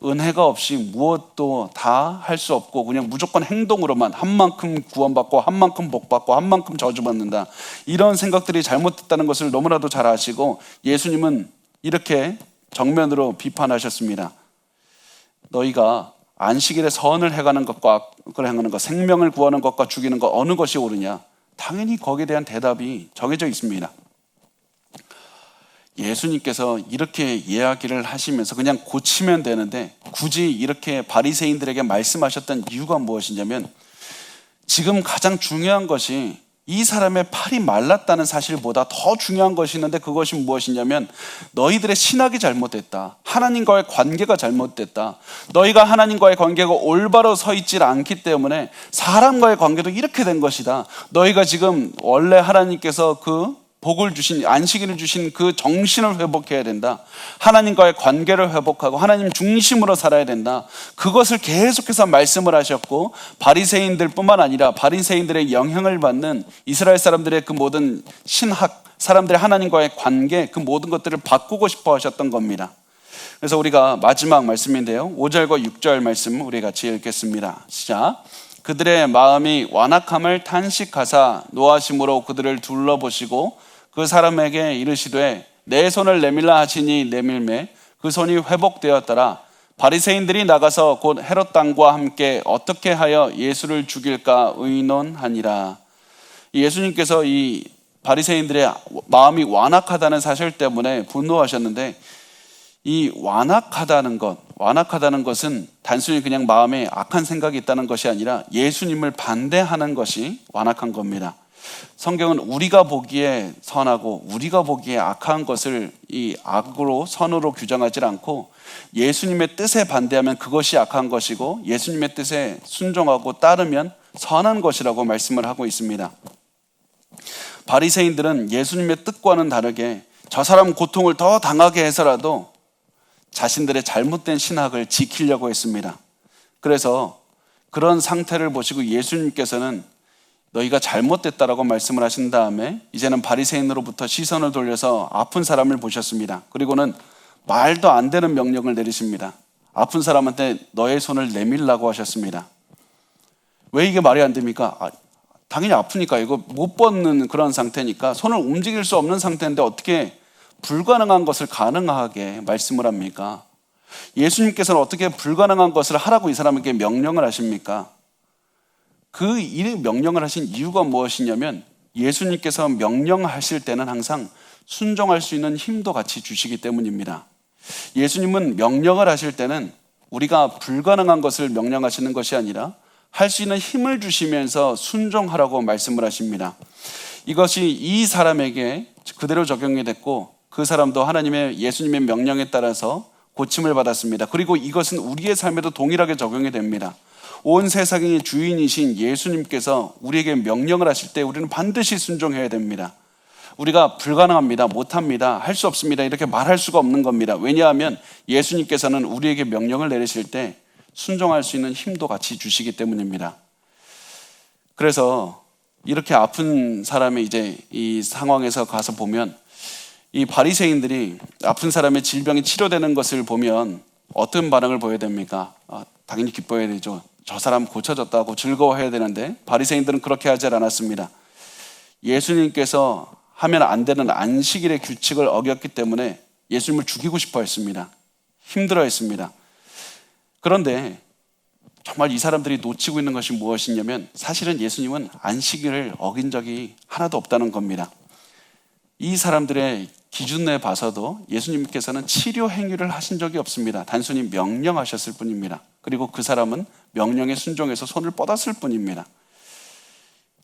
은혜가 없이 무엇도 다 할 수 없고 그냥 무조건 행동으로만 한 만큼 구원받고 한 만큼 복받고 한 만큼 저주받는다, 이런 생각들이 잘못됐다는 것을 너무나도 잘 아시고 예수님은 이렇게 정면으로 비판하셨습니다. 너희가 안식일에 선을 행하는 것과 악을 행하는 것, 생명을 구하는 것과 죽이는 것 어느 것이 옳으냐? 당연히 거기에 대한 대답이 정해져 있습니다. 예수님께서 이렇게 이야기를 하시면서 그냥 고치면 되는데 굳이 이렇게 바리새인들에게 말씀하셨던 이유가 무엇이냐면 지금 가장 중요한 것이 이 사람의 팔이 말랐다는 사실보다 더 중요한 것이 있는데 그것이 무엇이냐면 너희들의 신학이 잘못됐다. 하나님과의 관계가 잘못됐다. 너희가 하나님과의 관계가 올바로 서 있질 않기 때문에 사람과의 관계도 이렇게 된 것이다. 너희가 지금 원래 하나님께서 그 복을 주신, 안식일을 주신 그 정신을 회복해야 된다. 하나님과의 관계를 회복하고 하나님 중심으로 살아야 된다. 그것을 계속해서 말씀을 하셨고 바리새인들뿐만 아니라 바리새인들의 영향을 받는 이스라엘 사람들의 그 모든 신학, 사람들의 하나님과의 관계, 그 모든 것들을 바꾸고 싶어 하셨던 겁니다. 그래서 우리가 마지막 말씀인데요, 5절과 6절 말씀 우리 같이 읽겠습니다. 시작. 그들의 마음이 완악함을 탄식하사 노하심으로 그들을 둘러보시고 그 사람에게 이르시되 내 손을 내밀라 하시니 내밀매 그 손이 회복되었더라. 바리새인들이 나가서 곧 헤롯 당과 함께 어떻게 하여 예수를 죽일까 의논하니라. 예수님께서 이 바리새인들의 마음이 완악하다는 사실 때문에 분노하셨는데 이 완악하다는 것은 단순히 그냥 마음에 악한 생각이 있다는 것이 아니라 예수님을 반대하는 것이 완악한 겁니다. 성경은 우리가 보기에 선하고 우리가 보기에 악한 것을 이 악으로 선으로 규정하지 않고 예수님의 뜻에 반대하면 그것이 악한 것이고 예수님의 뜻에 순종하고 따르면 선한 것이라고 말씀을 하고 있습니다. 바리새인들은 예수님의 뜻과는 다르게 저 사람 고통을 더 당하게 해서라도 자신들의 잘못된 신학을 지키려고 했습니다. 그래서 그런 상태를 보시고 예수님께서는 너희가 잘못됐다라고 말씀을 하신 다음에 이제는 바리새인으로부터 시선을 돌려서 아픈 사람을 보셨습니다. 그리고는 말도 안 되는 명령을 내리십니다. 아픈 사람한테 너의 손을 내밀라고 하셨습니다. 왜 이게 말이 안 됩니까? 당연히 아프니까, 이거 못 뻗는 그런 상태니까, 손을 움직일 수 없는 상태인데 어떻게 불가능한 것을 가능하게 말씀을 합니까? 예수님께서는 어떻게 불가능한 것을 하라고 이 사람에게 명령을 하십니까? 그 명령을 하신 이유가 무엇이냐면 예수님께서 명령하실 때는 항상 순종할 수 있는 힘도 같이 주시기 때문입니다. 예수님은 명령을 하실 때는 우리가 불가능한 것을 명령하시는 것이 아니라 할 수 있는 힘을 주시면서 순종하라고 말씀을 하십니다. 이것이 이 사람에게 그대로 적용이 됐고 그 사람도 예수님의 명령에 따라서 고침을 받았습니다. 그리고 이것은 우리의 삶에도 동일하게 적용이 됩니다. 온 세상의 주인이신 예수님께서 우리에게 명령을 하실 때 우리는 반드시 순종해야 됩니다. 우리가 불가능합니다, 못합니다, 할 수 없습니다 이렇게 말할 수가 없는 겁니다. 왜냐하면 예수님께서는 우리에게 명령을 내리실 때 순종할 수 있는 힘도 같이 주시기 때문입니다. 그래서 이렇게 아픈 사람의 이제 이 상황에서 가서 보면 이 바리새인들이 아픈 사람의 질병이 치료되는 것을 보면 어떤 반응을 보여야 됩니까? 당연히 기뻐해야 되죠. 저 사람 고쳐졌다고 즐거워해야 되는데 바리새인들은 그렇게 하지 않았습니다. 예수님께서 하면 안 되는 안식일의 규칙을 어겼기 때문에 예수님을 죽이고 싶어 했습니다. 힘들어 했습니다. 그런데 정말 이 사람들이 놓치고 있는 것이 무엇이냐면 사실은 예수님은 안식일을 어긴 적이 하나도 없다는 겁니다. 이 사람들의 기준에 봐서도 예수님께서는 치료 행위를 하신 적이 없습니다. 단순히 명령하셨을 뿐입니다. 그리고 그 사람은 명령에 순종해서 손을 뻗었을 뿐입니다.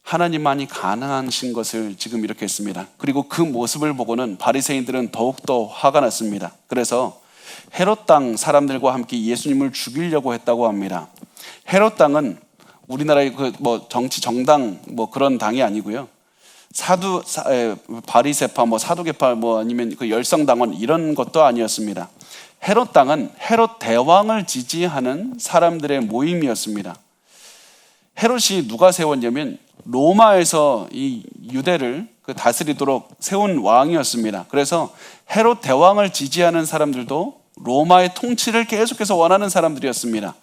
하나님만이 가능하신 것을 지금 이렇게 했습니다. 그리고 그 모습을 보고는 바리새인들은 더욱더 화가 났습니다. 그래서 헤롯 땅 사람들과 함께 예수님을 죽이려고 했다고 합니다. 헤롯 땅은 우리나라의 정치 정당 그런 당이 아니고요. 바리새파 사두개파 아니면 그 열성당원 이런 것도 아니었습니다. 헤롯 땅은 헤롯 대왕을 지지하는 사람들의 모임이었습니다. 헤롯이 누가 세웠냐면 로마에서 이 유대를 다스리도록 세운 왕이었습니다. 그래서 헤롯 대왕을 지지하는 사람들도 로마의 통치를 계속해서 원하는 사람들이었습니다.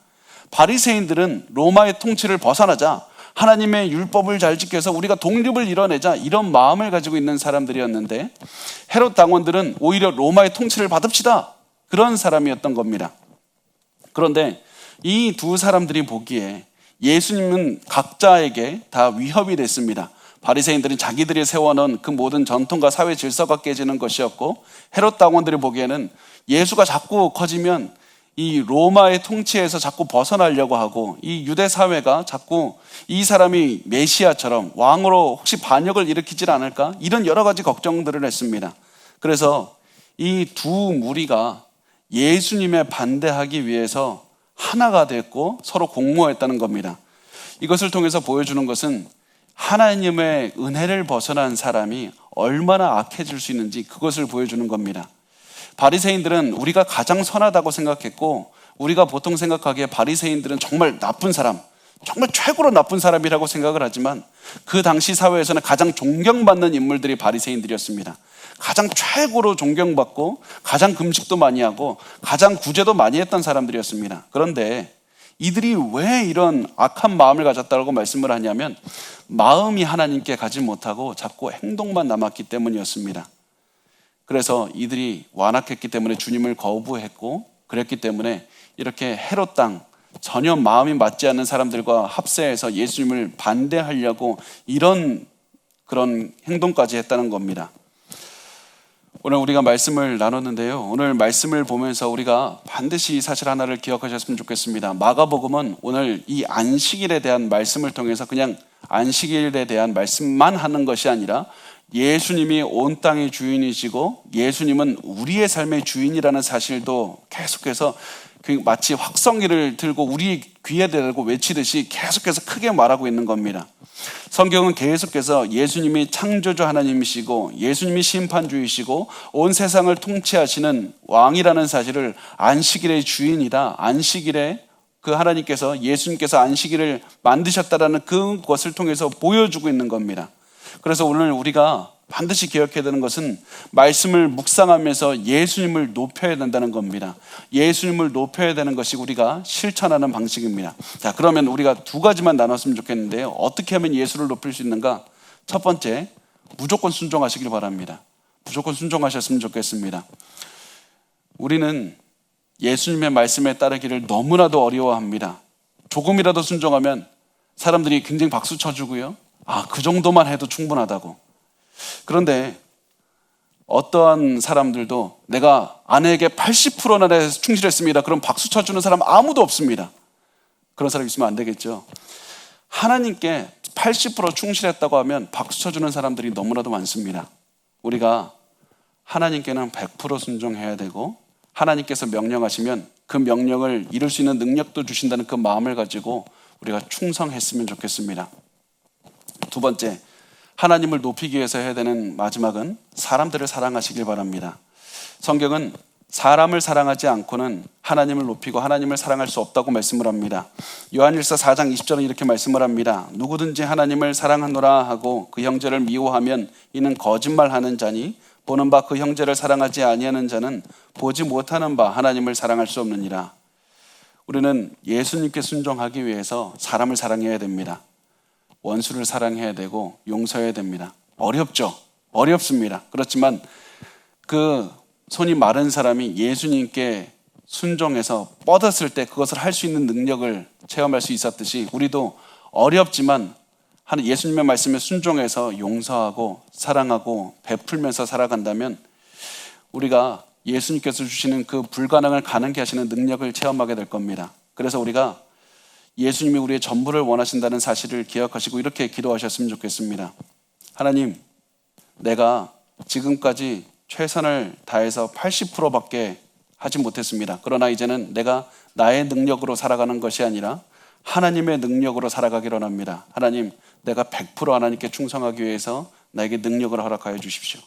바리새인들은 로마의 통치를 벗어나자, 하나님의 율법을 잘 지켜서 우리가 독립을 이뤄내자, 이런 마음을 가지고 있는 사람들이었는데 헤롯 당원들은 오히려 로마의 통치를 받읍시다, 그런 사람이었던 겁니다. 그런데 이 두 사람들이 보기에 예수님은 각자에게 다 위협이 됐습니다. 바리새인들은 자기들이 세워놓은 그 모든 전통과 사회 질서가 깨지는 것이었고, 헤롯 당원들이 보기에는 예수가 자꾸 커지면 이 로마의 통치에서 자꾸 벗어나려고 하고, 이 유대 사회가 자꾸 이 사람이 메시아처럼 왕으로 혹시 반역을 일으키질 않을까, 이런 여러 가지 걱정들을 했습니다. 그래서 이 두 무리가 예수님에 반대하기 위해서 하나가 됐고 서로 공모했다는 겁니다. 이것을 통해서 보여주는 것은 하나님의 은혜를 벗어난 사람이 얼마나 악해질 수 있는지 그것을 보여주는 겁니다. 바리새인들은 우리가 가장 선하다고 생각했고, 우리가 보통 생각하기에 바리새인들은 정말 나쁜 사람, 정말 최고로 나쁜 사람이라고 생각을 하지만 그 당시 사회에서는 가장 존경받는 인물들이 바리새인들이었습니다. 가장 최고로 존경받고 가장 금식도 많이 하고 가장 구제도 많이 했던 사람들이었습니다. 그런데 이들이 왜 이런 악한 마음을 가졌다고 말씀을 하냐면 마음이 하나님께 가지 못하고 자꾸 행동만 남았기 때문이었습니다. 그래서 이들이 완악했기 때문에 주님을 거부했고, 그랬기 때문에 이렇게 헤롯 땅 전혀 마음이 맞지 않는 사람들과 합세해서 예수님을 반대하려고 그런 행동까지 했다는 겁니다. 오늘 우리가 말씀을 나눴는데요. 오늘 말씀을 보면서 우리가 반드시 사실 하나를 기억하셨으면 좋겠습니다. 마가복음은 오늘 이 안식일에 대한 말씀을 통해서 그냥 안식일에 대한 말씀만 하는 것이 아니라 예수님이 온 땅의 주인이시고 예수님은 우리의 삶의 주인이라는 사실도 계속해서 마치 확성기를 들고 우리 귀에 대고 외치듯이 계속해서 크게 말하고 있는 겁니다. 성경은 계속해서 예수님이 창조주 하나님이시고 예수님이 심판주이시고 온 세상을 통치하시는 왕이라는 사실을 안식일의 주인이다, 안식일에 그 하나님께서 예수님께서 안식일을 만드셨다라는 그것을 통해서 보여주고 있는 겁니다. 그래서 오늘 우리가 반드시 기억해야 되는 것은 말씀을 묵상하면서 예수님을 높여야 된다는 겁니다. 예수님을 높여야 되는 것이 우리가 실천하는 방식입니다. 자, 그러면 우리가 두 가지만 나눴으면 좋겠는데요. 어떻게 하면 예수를 높일 수 있는가? 첫 번째, 무조건 순종하시길 바랍니다. 무조건 순종하셨으면 좋겠습니다. 우리는 예수님의 말씀에 따르기를 너무나도 어려워합니다. 조금이라도 순종하면 사람들이 굉장히 박수 쳐주고요. 그 정도만 해도 충분하다고. 그런데 어떠한 사람들도 내가 아내에게 80%나 대해서 충실했습니다. 그럼 박수 쳐주는 사람 아무도 없습니다. 그런 사람 있으면 안 되겠죠. 하나님께 80% 충실했다고 하면 박수 쳐주는 사람들이 너무나도 많습니다. 우리가 하나님께는 100% 순종해야 되고 하나님께서 명령하시면 그 명령을 이룰 수 있는 능력도 주신다는 그 마음을 가지고 우리가 충성했으면 좋겠습니다. 두 번째, 하나님을 높이기 위해서 해야 되는 마지막은 사람들을 사랑하시길 바랍니다. 성경은 사람을 사랑하지 않고는 하나님을 높이고 하나님을 사랑할 수 없다고 말씀을 합니다. 요한일서 4장 20절은 이렇게 말씀을 합니다. 누구든지 하나님을 사랑하노라 하고 그 형제를 미워하면 이는 거짓말하는 자니 보는 바 그 형제를 사랑하지 아니하는 자는 보지 못하는 바 하나님을 사랑할 수 없느니라. 우리는 예수님께 순종하기 위해서 사람을 사랑해야 됩니다. 원수를 사랑해야 되고 용서해야 됩니다. 어렵죠. 어렵습니다. 그렇지만 그 손이 마른 사람이 예수님께 순종해서 뻗었을 때 그것을 할 수 있는 능력을 체험할 수 있었듯이 우리도 어렵지만 예수님의 말씀에 순종해서 용서하고 사랑하고 베풀면서 살아간다면 우리가 예수님께서 주시는 그 불가능을 가능케 하시는 능력을 체험하게 될 겁니다. 그래서 우리가 예수님이 우리의 전부를 원하신다는 사실을 기억하시고 이렇게 기도하셨으면 좋겠습니다. 하나님, 내가 지금까지 최선을 다해서 80%밖에 하지 못했습니다. 그러나 이제는 내가 나의 능력으로 살아가는 것이 아니라 하나님의 능력으로 살아가기를 원합니다. 하나님, 내가 100% 하나님께 충성하기 위해서 나에게 능력을 허락하여 주십시오.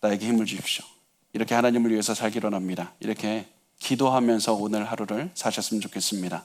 나에게 힘을 주십시오. 이렇게 하나님을 위해서 살기를 원합니다. 이렇게 기도하면서 오늘 하루를 사셨으면 좋겠습니다.